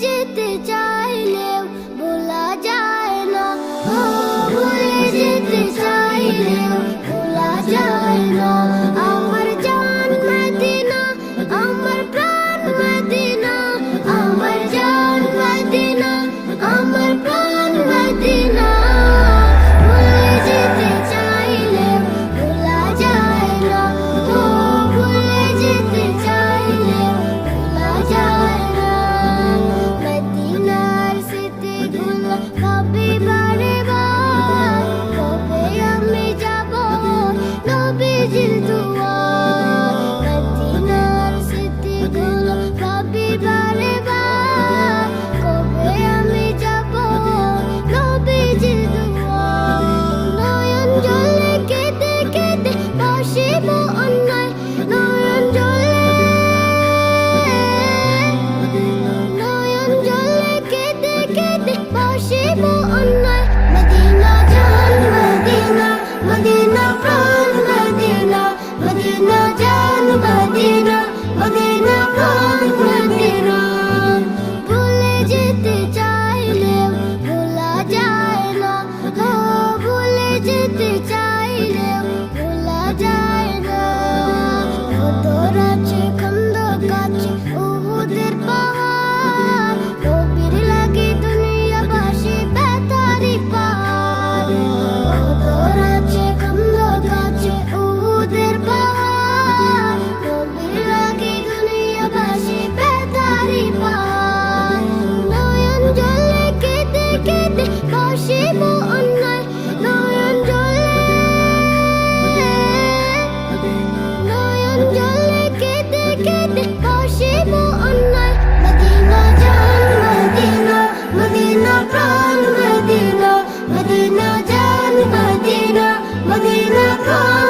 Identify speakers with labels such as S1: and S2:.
S1: যেতে চাইলেও ভোলা যায় না, ভুলে যেতে চাইলেও ভোলা যায় না। আমার জান মদিনা, আমার প্রাণ মদিনা, আমার জান মদিনা, আমার প্রাণ মদিনা। ভুলে যেতে চাইলেও ভোলা যায় না, ভুলে যেতে চাইলেও ভোলা যায় না। মদিনার স্মৃতিগুলো ভাবি বারে বার, কবে আমি যাব নবীজির দুয়ার। মদিনার স্মৃতিগুলো ভাবি বারে বার, কবে আমি যাব নবীজির দুয়ার। নয়ন জলে কেঁদে কেঁদে বসিব অন্যায়, নয়ন জলে কেঁদে কেঁদে বসিব অন্যায়। মদিনা জান মদিনা, মদিনা প্রাণ মদিনা, মদিনা জান মদিনা, মদিনা প্রাণ মদিনা। ভুলে যেতে চাইলেও ভোলা যায় না, ভুলে যেতে চাইলেও ভোলা যায় না। তোর আছে খন্দক আছে উহুদের পাহাড়, নবীর লাগি দুনিয়াবাসী বেতারি পার। তোর আছে খন্দক আছে উহুদের পাহাড়, নবীর লাগি দুনিয়াবাসী বেতারি পার। নয়ন জলে কেঁদে কেঁদে বসিব অন্যায়, নয়ন জলে কেঁদে কেঁদে বসিব অন্যায়। মদিনা জান মদিনা, মদিনা প্রাণ মদিনা, মদিনা জান মদিনা, মদিনা প্রাণ